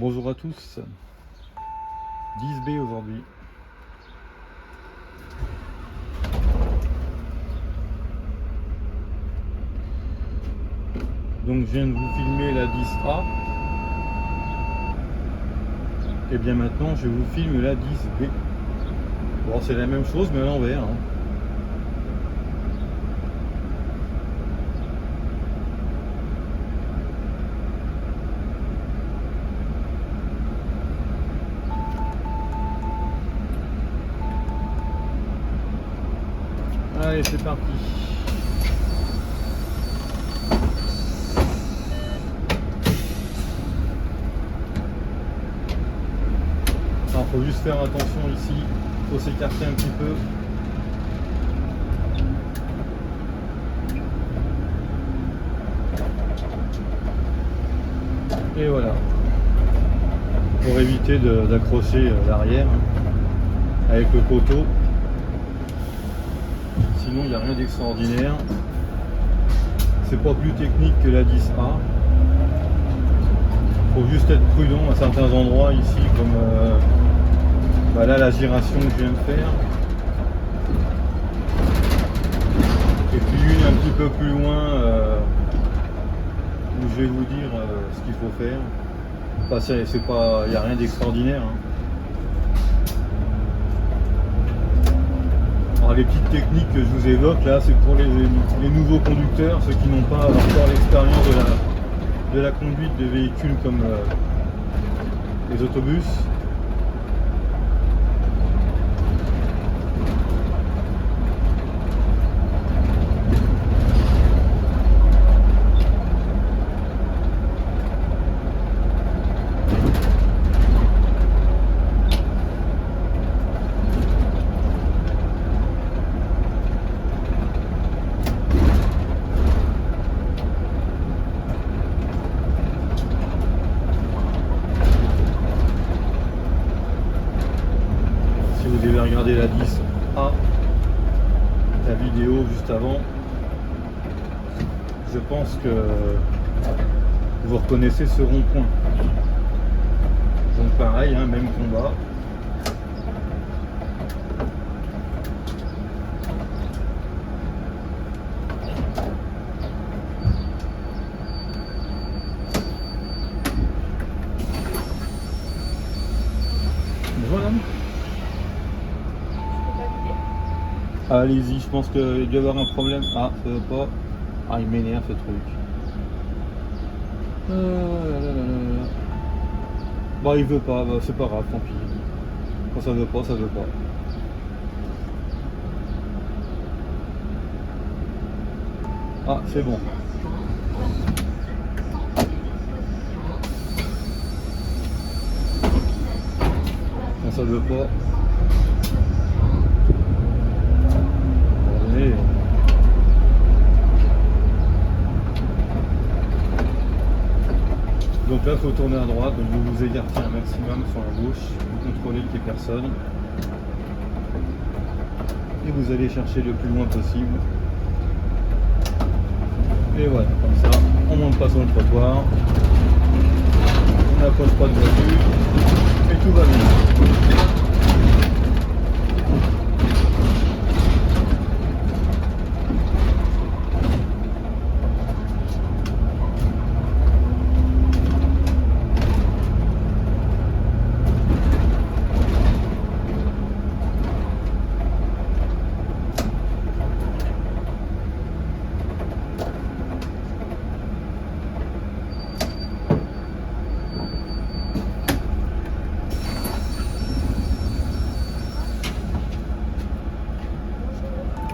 Bonjour à tous, 10B aujourd'hui. Donc je viens de vous filmer la 10A. Et bien maintenant je vous filme la 10B. Bon, c'est la même chose mais à l'envers. Allez, c'est parti. Alors, faut juste faire attention ici, faut s'écarter un petit peu. Et voilà, pour éviter d'accrocher l'arrière avec le poteau. Sinon il n'y a rien d'extraordinaire. C'est pas plus technique que la 10A. Faut juste être prudent à certains endroits ici, comme là la giration que je viens de faire. Et puis une un petit peu plus loin où je vais vous dire ce qu'il faut faire. Enfin, c'est pas, il n'y a rien d'extraordinaire. Alors les petites techniques que je vous évoque là, c'est pour les nouveaux conducteurs, ceux qui n'ont pas encore l'expérience de la conduite de véhicules comme les autobus. Vous devez regarder la 10A, la vidéo juste avant. Je pense que vous reconnaissez ce rond-point. Donc pareil, même combat. Voilà. Allez-y, je pense qu'il doit y avoir un problème. Ah, ça veut pas. Ah, il m'énerve ce truc. Bah, il veut pas, bah, c'est pas grave, tant pis. Quand ça veut pas, ça veut pas. Ah, c'est bon. Quand ça veut pas. Donc là, il faut tourner à droite, donc vous vous écartez un maximum sur la gauche, vous contrôlez qu'il n'y ait personne. Et vous allez chercher le plus loin possible. Et voilà, comme ça, on ne monte pas sur le trottoir, on n'approche pas de voiture, et tout va bien.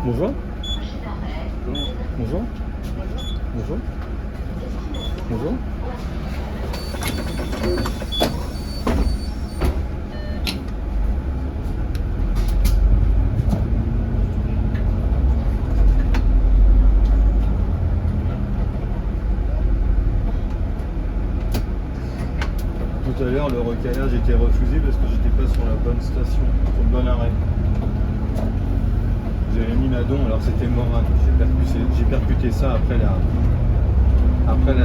Bonjour. Bonjour. Bonjour. Bonjour. Tout à l'heure, le recalage était refusé parce que j'étais pas sur la bonne station, sur le bon arrêt. J'avais mis Madon, alors c'était Morane. J'ai percuté ça après la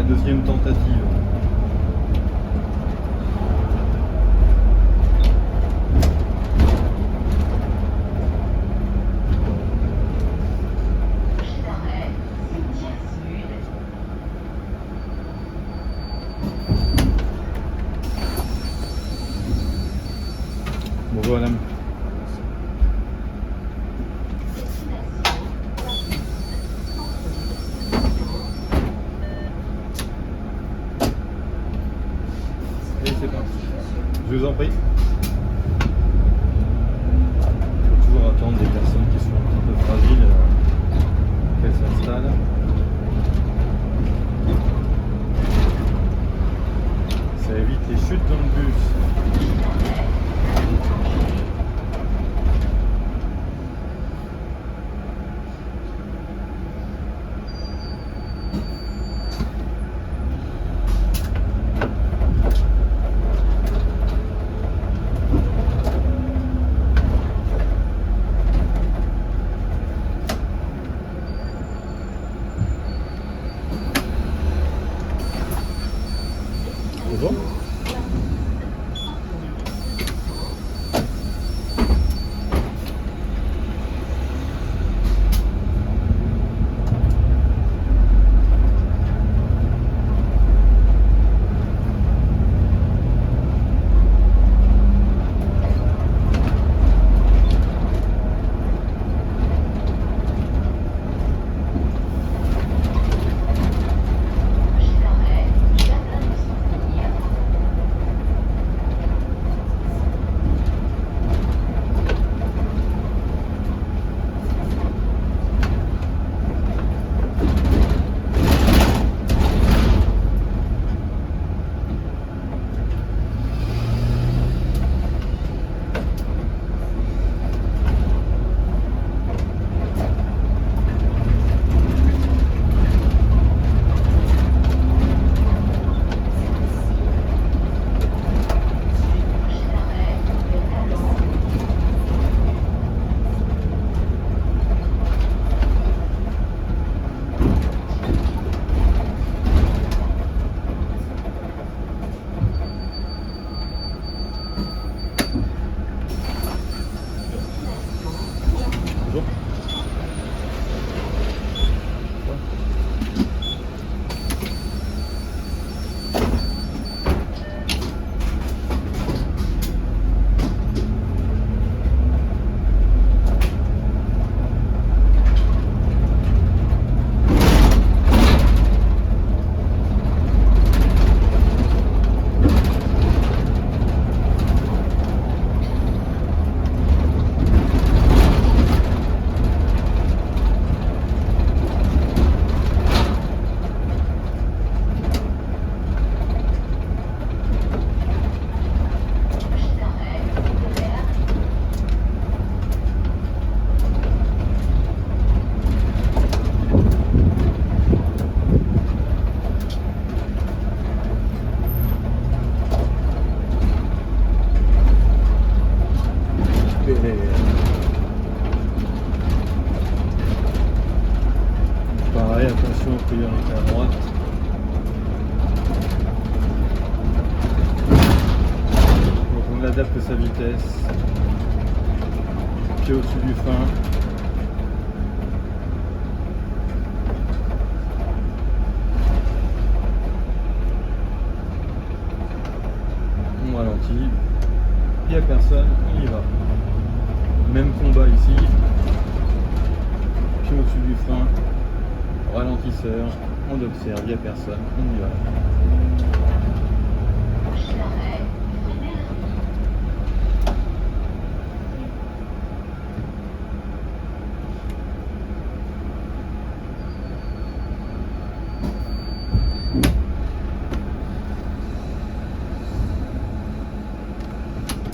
deuxième tentative. Je vous en prie. Il faut toujours attendre des personnes qui sont un petit peu fragiles qu'elles s'installent. Ça évite les chutes dans le bus. Bonjour. Bonjour. Pareil, attention, priorité à droite. Donc on adapte sa vitesse. Pied au-dessus du frein. On ralentit. Il n'y a personne, on y va. Même combat ici. Pied au-dessus du frein. Ralentisseur, on observe, il n'y a personne, on y va.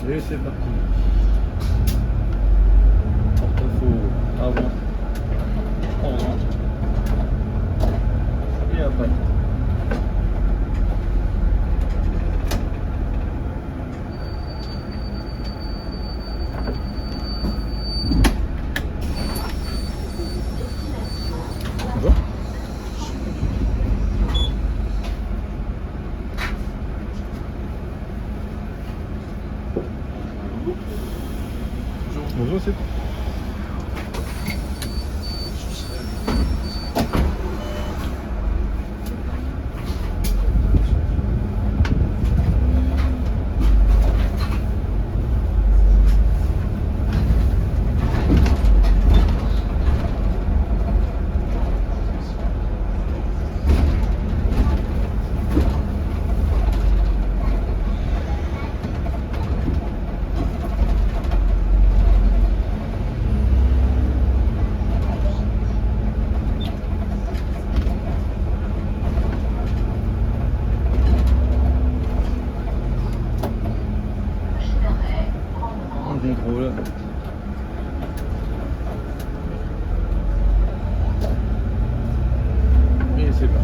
Et c'est parti. Porte-à-faux avant, pendant et après. Bonjour. Bonjour, c'est... sais pas.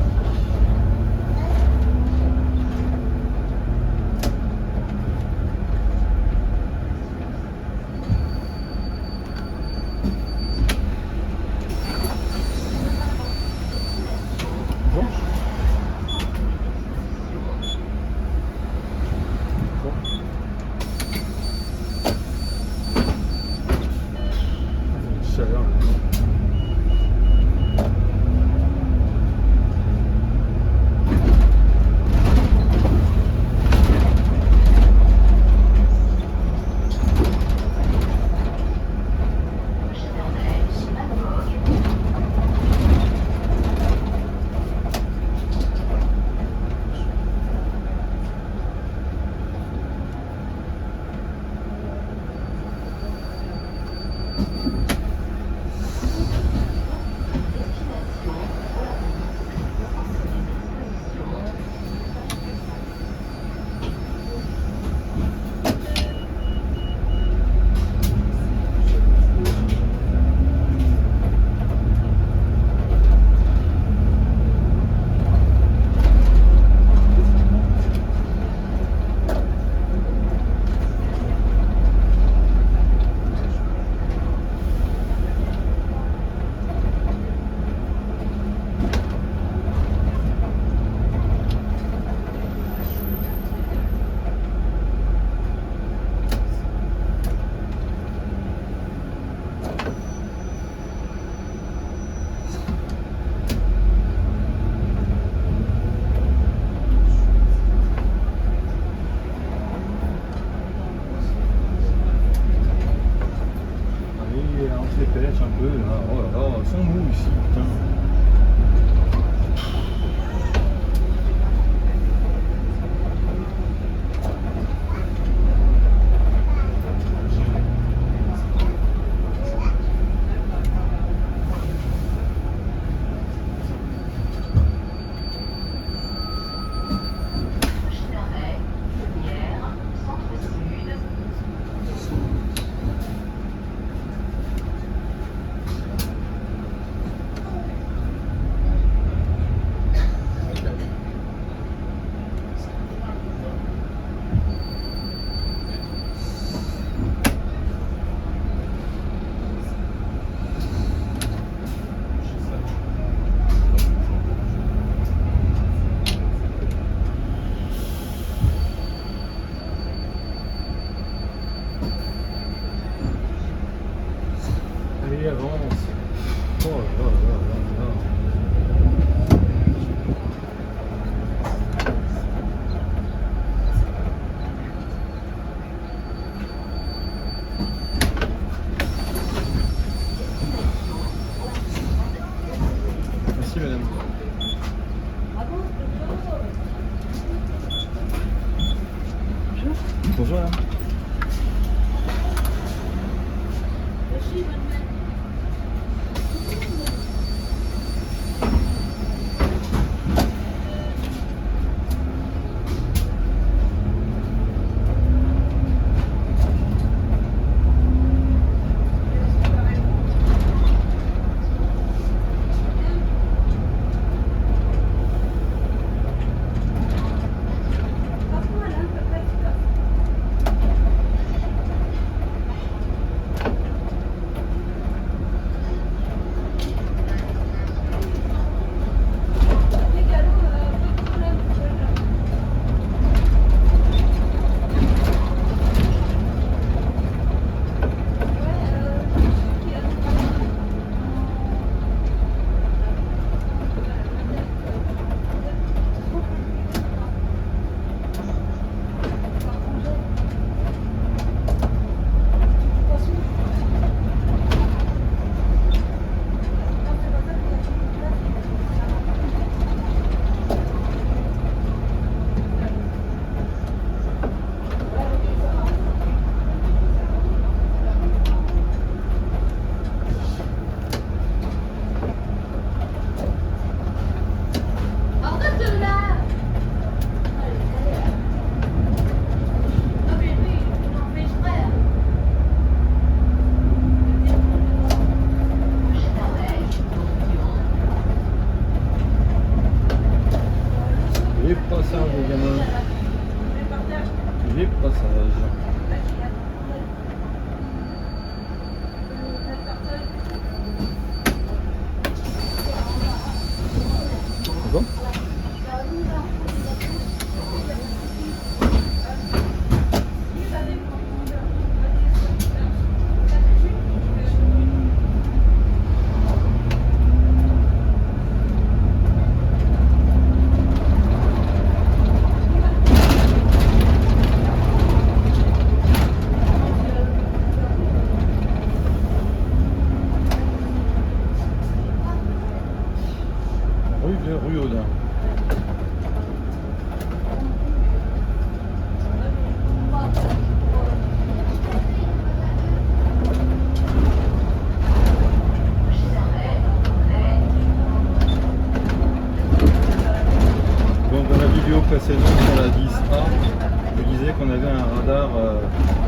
Bon. Bon. Chaleur là. On se dépêche un peu là. Oh là là, ils sont mous ici, putain. Allez, avance. Oh là là là là. Merci madame. Bonjour. Bonjour madame. passage, les gamins. Les passages. Bon. Rue Audin. Donc dans la vidéo précédente sur la 10A, je disais qu'on avait un radar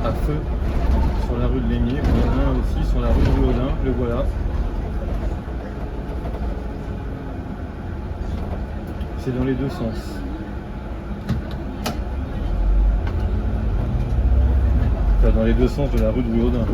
à feu sur la rue de Lémier. On en a un aussi sur la rue de Audin, le voilà. C'est dans les deux sens. Enfin, dans les deux sens de la rue de Louis-Audin.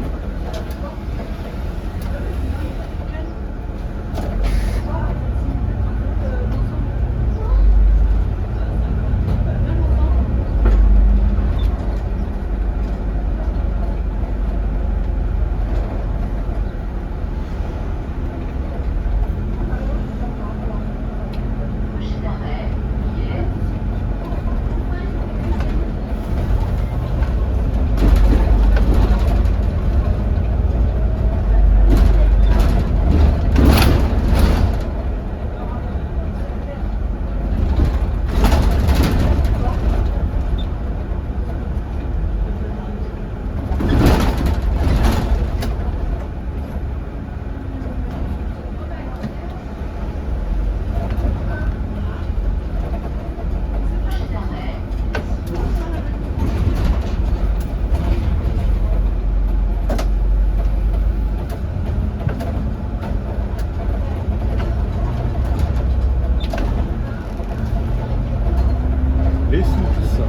Les sources.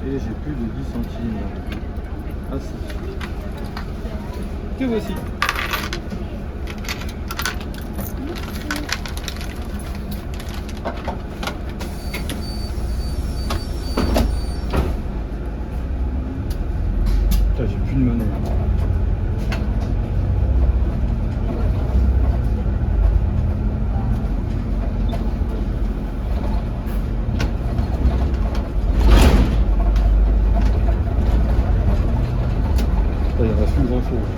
Et j'ai plus de 10 centimes. Ah si. Que voici. Putain, j'ai plus de monnaie. Il ne reste plus grand chose.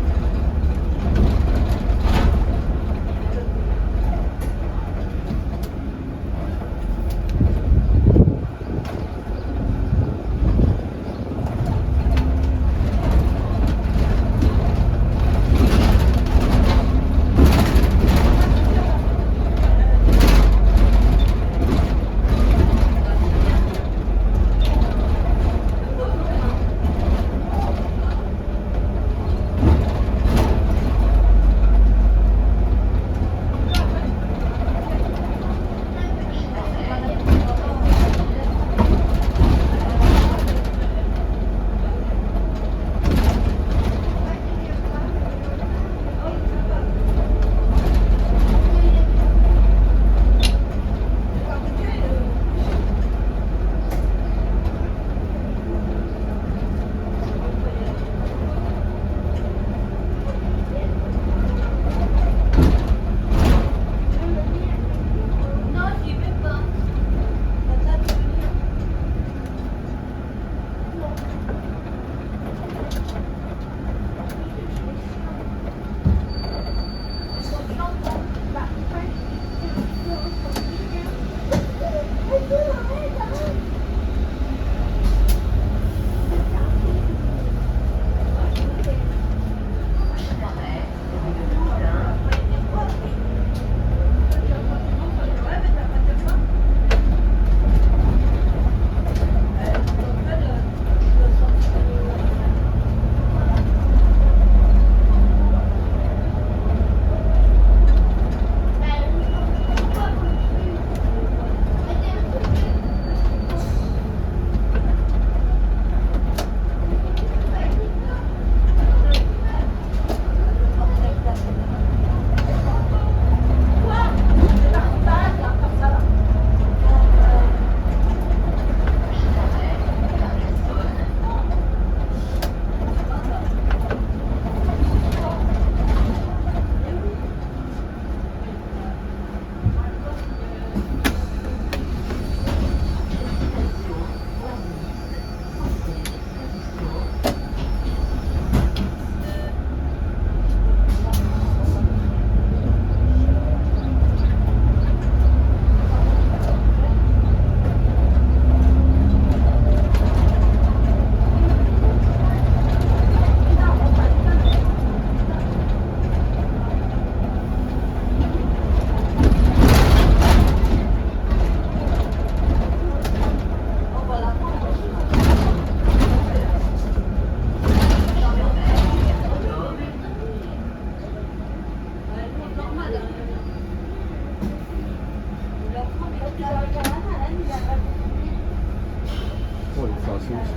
aussi.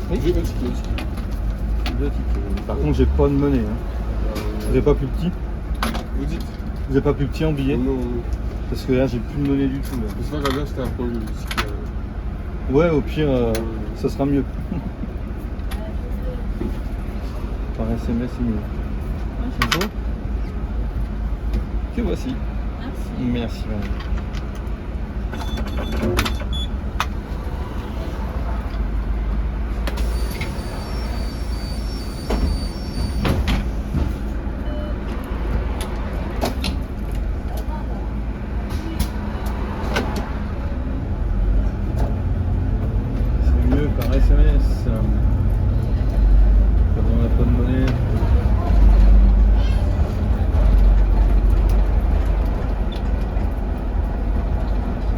Oui. J'ai 2 tickets aussi. 2 tickets. Par contre, j'ai pas de monnaie. Hein. Vous n'avez pas plus petit? Vous dites? Vous n'avez pas plus petit en billet? Non, Parce que là, j'ai plus de monnaie du tout. Là. c'est pas grave, c'était un problème de ticket. Ouais, au pire, ça sera mieux. Par SMS, c'est mieux. Bonjour. Que voici. Merci. Merci, madame. C'est mieux par SMS. Quand on n'a pas de monnaie.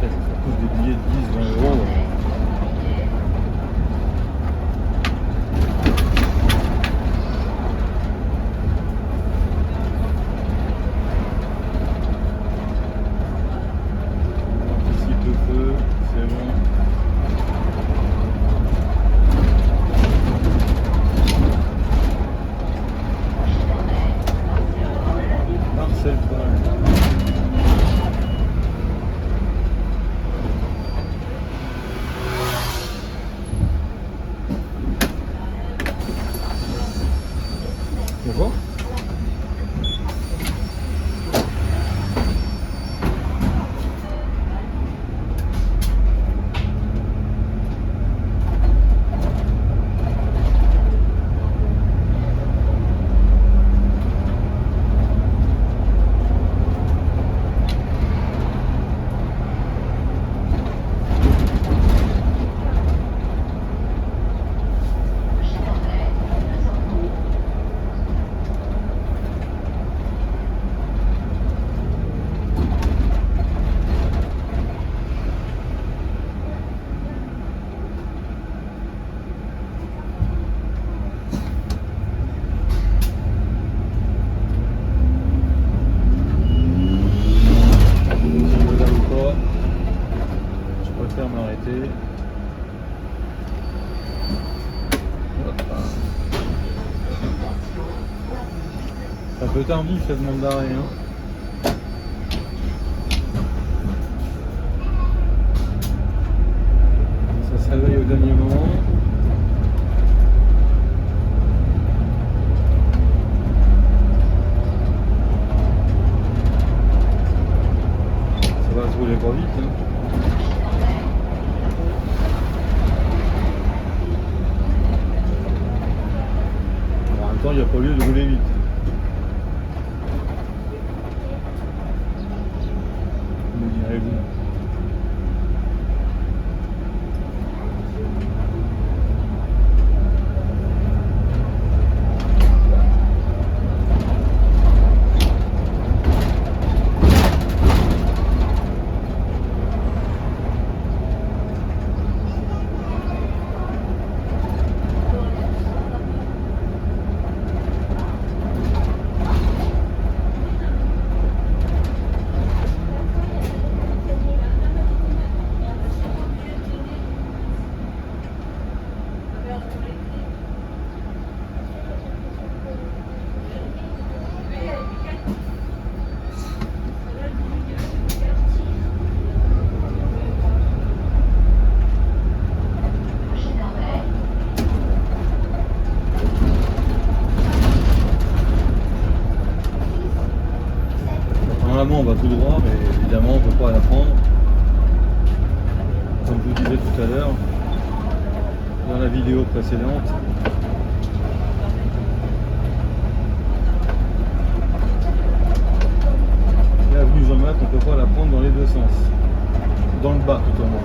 Ça coûte des billets de 10, 20 euros. On anticipe le feu, c'est bon. Marcel Paul. Bonjour. Si je n'aime pas, je préfère m'arrêter. Hop. C'est un peu tardif la demande d'arrêt. Hein. Ça se réveille au dernier moment. Ça va se rouler pas vite. Hein. En même temps, il n'y a pas lieu de rouler vite. Me direz-vous. tout droit, mais évidemment on ne peut pas la prendre. Comme je vous disais tout à l'heure, dans la vidéo précédente. Et avenue Jean-Marc, on ne peut pas la prendre dans les deux sens. Dans le bas tout au moins.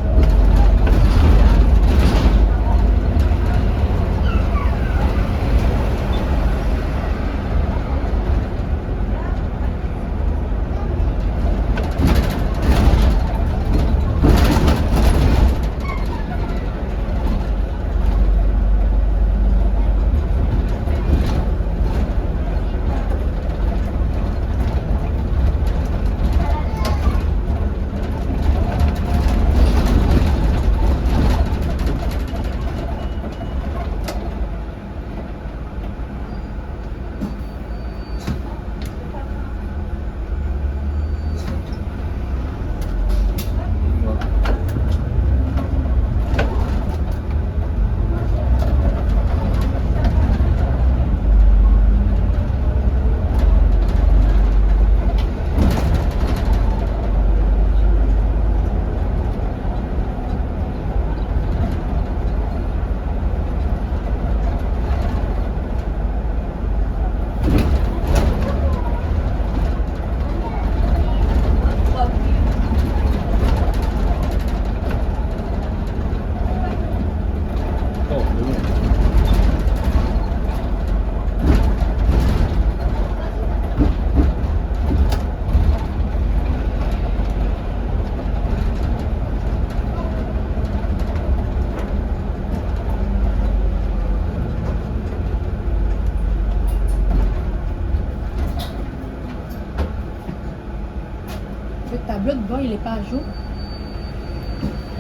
Le tableau de bord, il n'est pas à jour.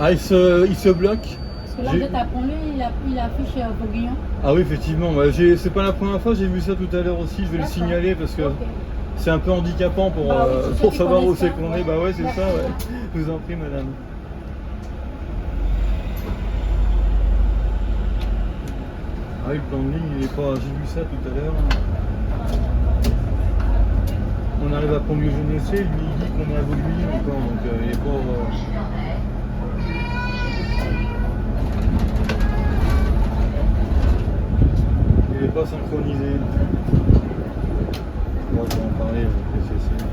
Ah, il se bloque. Parce que là, vous êtes à Pont-Louis, il affiche Bourguignon. Ah oui, effectivement. Bah, c'est pas la première fois, j'ai vu ça tout à l'heure aussi. Je vais le D'accord. signaler parce que Ok. c'est un peu handicapant pour, Bah oui, c'est pour ceux qui savoir où connaissent c'est pas. qu'on est. Bah ouais, c'est ça, D'accord. ouais. Je vous en prie, madame. Ah oui, le plan de ligne, il est pas. J'ai vu ça tout à l'heure. On arrive à Pont-Lieu-Jeunesse, lui il dit qu'on est à Vaudreuil encore, donc il est pas. Il n'est pas synchronisé. Moi je vais en parler avec le PCC.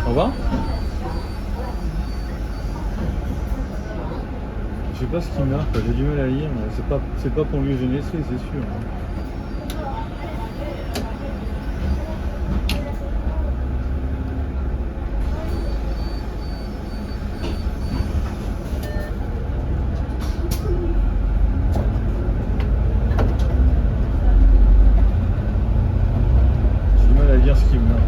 Au revoir. Je sais pas ce qu'il marque, j'ai du mal à lire, mais c'est pas Pont-Lieu-Jeunesse, c'est sûr. J'ai du mal à lire ce qu'il marque.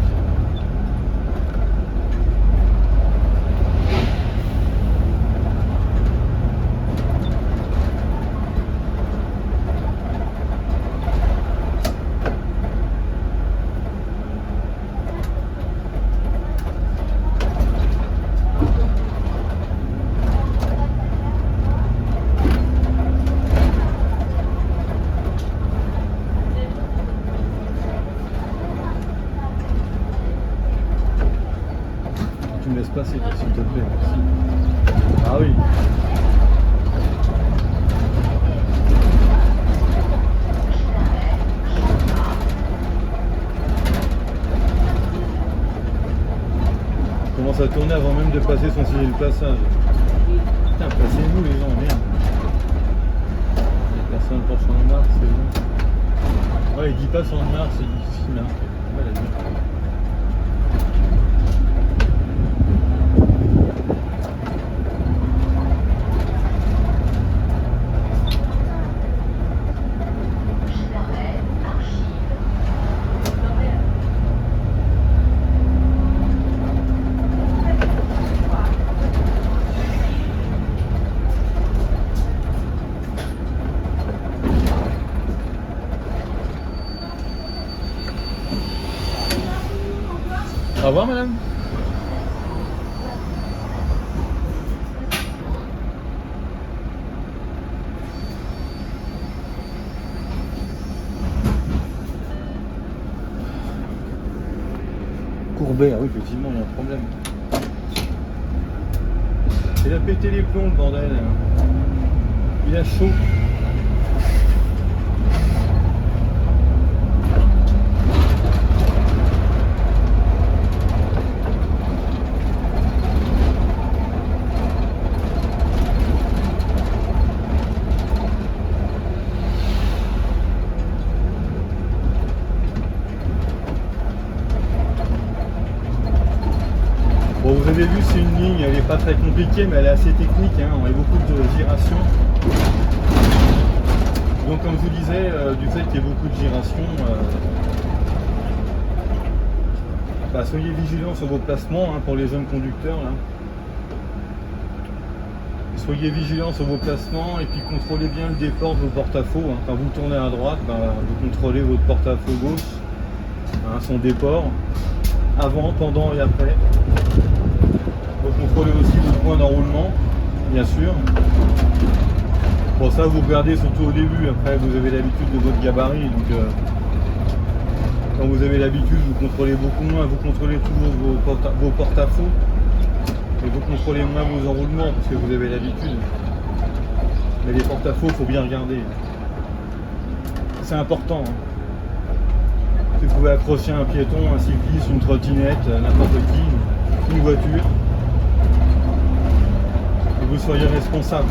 Tu me laisses passer, s'il te plaît, merci. Ah oui. On commence à tourner avant même de passer son signe de passage. Putain, passez-vous les gens, merde. Personne pour son marque, c'est bon. Ouais, il dit pas son marque, c'est difficile. Hein. Ouais, la vie. Au revoir madame. Courbet, ah oui effectivement il y a un problème. Il a pété les plombs le bordel. Il a chaud. Bon, vous avez vu, c'est une ligne, elle n'est pas très compliquée, mais elle est assez technique, hein, on a beaucoup de giration. Donc comme je vous disais, du fait qu'il y ait beaucoup de giration, soyez vigilants sur vos placements hein, pour les jeunes conducteurs. Là. Soyez vigilants sur vos placements et puis contrôlez bien le déport de vos porte-à-faux. Hein. Quand vous tournez à droite, vous contrôlez votre porte-à-faux gauche, hein, son déport, avant, pendant et après. Vous contrôlez aussi vos points d'enroulement, bien sûr. Pour ça, vous regardez surtout au début. Après, vous avez l'habitude de votre gabarit. Donc, quand vous avez l'habitude, vous contrôlez beaucoup moins. Vous contrôlez toujours vos porte-à-faux. Et vous contrôlez moins vos enroulements parce que vous avez l'habitude. Mais les porte-à-faux, il faut bien regarder. C'est important. Hein. Si vous pouvez accrocher un piéton, un cycliste, une trottinette, n'importe qui, une voiture. Que vous soyez responsable.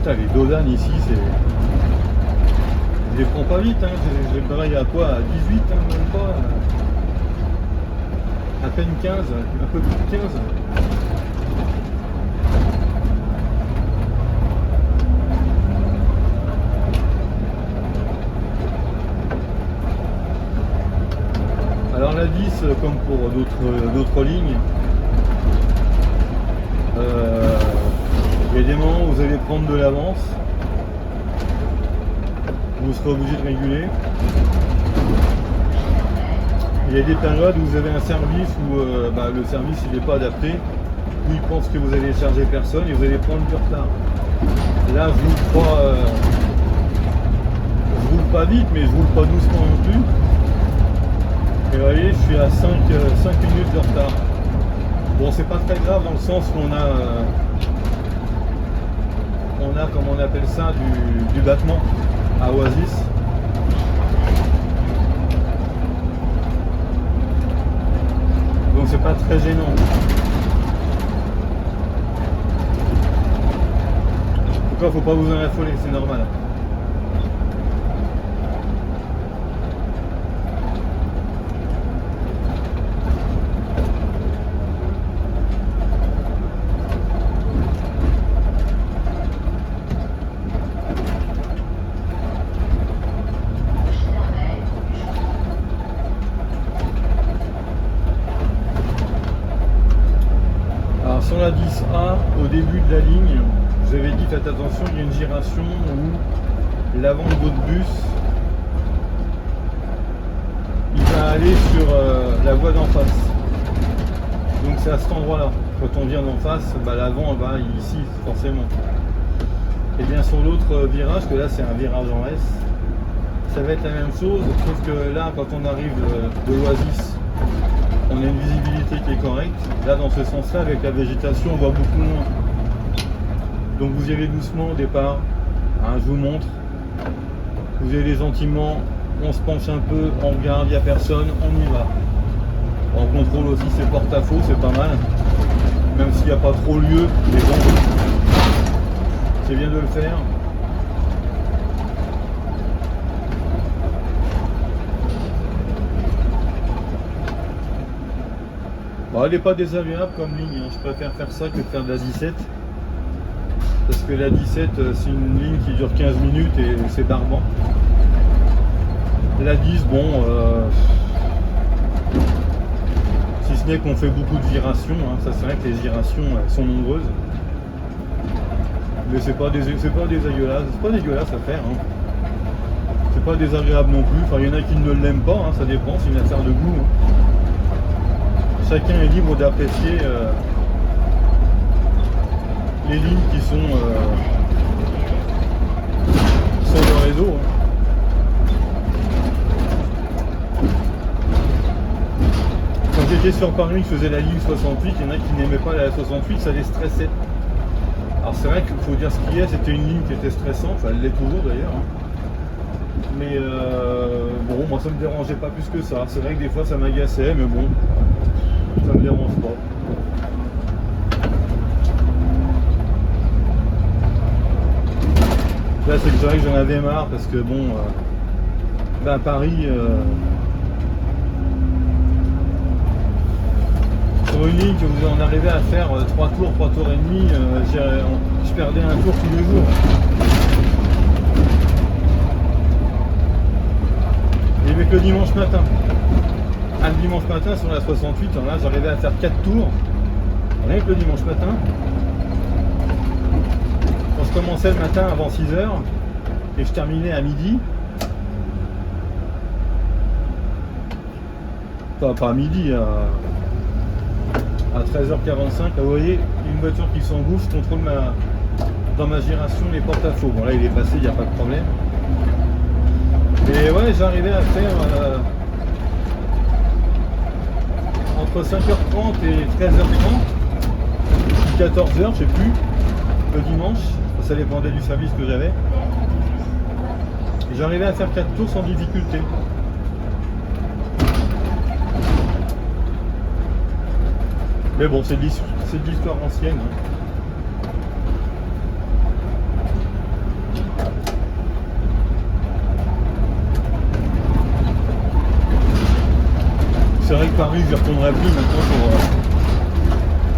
Putain, les dodanes ici, c'est... Je les prends pas vite, hein. Je les pareil à quoi? À 18, hein, même pas. À peine 15, un peu plus de 15. Alors la 10, comme pour d'autres lignes, il y a des moments où vous allez prendre de l'avance, vous serez obligé de réguler. Il y a des périodes où vous avez un service où le service il n'est pas adapté, où il pense que vous allez charger personne et vous allez prendre du retard. Là je vous crois, je roule pas vite mais je roule pas doucement non plus. Et vous voyez, je suis à 5 minutes de retard. Bon, c'est pas très grave dans le sens qu'on a, comme on appelle ça, du battement à Oasis. Donc c'est pas très gênant. En tout cas, faut pas vous en affoler, c'est normal. Sur la 10A, au début de la ligne, je vous avais dit faites attention, il y a une giration où l'avant de votre bus il va aller sur la voie d'en face. Donc c'est à cet endroit-là. Quand on vient d'en face, l'avant va ici forcément. Et bien sur l'autre virage, que là c'est un virage en S, ça va être la même chose, sauf que là quand on arrive de l'Oasis, on a une visibilité qui est correcte. Là dans ce sens là avec la végétation on voit beaucoup moins. Donc vous y allez doucement au départ, hein, je vous montre. Vous y allez gentiment, on se penche un peu, on regarde, il n'y a personne, on y va. On contrôle aussi ses porte-à-faux, c'est pas mal. Même s'il n'y a pas trop lieu, mais bon. c'est bien de le faire. Bon, elle n'est pas désagréable comme ligne, hein. Je préfère faire ça que de faire de la 17. Parce que la 17, c'est une ligne qui dure 15 minutes et c'est barbant. La 10, bon, si ce n'est qu'on fait beaucoup de girations, hein. Ça c'est vrai que les girations elles sont nombreuses. Mais c'est pas dégueulasse, c'est pas dégueulasse à faire. Hein. C'est pas désagréable non plus. Enfin, il y en a qui ne l'aiment pas, hein. Ça dépend, c'est une affaire de goût. Hein. Chacun est libre d'apprécier les lignes qui sont sur le réseau. Hein. Quand j'étais sur Paris, je faisais la ligne 68, il y en a qui n'aimaient pas la 68, ça les stressait. Alors c'est vrai qu'il faut dire ce qu'il y a, c'était une ligne qui était stressante, enfin elle l'est toujours d'ailleurs. Hein. Mais bon, moi ça me dérangeait pas plus que ça. C'est vrai que des fois ça m'agaçait, mais bon, ça me dérange pas. Là c'est vrai que j'en avais marre parce que bon, à Paris, sur une ligne que vous en arrivez à faire 3 tours et demi, je perdais un tour tous les jours. Et avec le dimanche matin. Le dimanche matin sur la 68, là j'arrivais à faire 4 tours. Rien que le dimanche matin. Quand je commençais le matin avant 6h et je terminais à midi. Enfin, pas à midi, à 13h45, là, vous voyez, une voiture qui s'engouffre, je contrôle dans ma giration les porte-à-faux. Bon là il est passé, il n'y a pas de problème. Et ouais, j'arrivais à faire entre 5h30 et 13h30, 14h, je sais plus, le dimanche, ça dépendait du service que j'avais. J'arrivais à faire 4 tours sans difficulté. Mais bon, c'est de l'histoire ancienne. Hein. C'est vrai que Paris, je n'y retournerai plus maintenant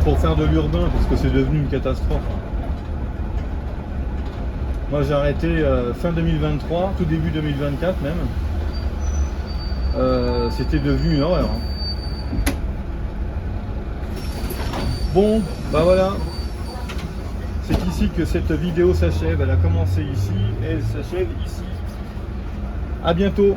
pour faire de l'urbain, parce que c'est devenu une catastrophe. Moi j'ai arrêté fin 2023, tout début 2024 même. C'était devenu une horreur. Hein. Bon, bah voilà, c'est ici que cette vidéo s'achève, elle a commencé ici et elle s'achève ici. À bientôt.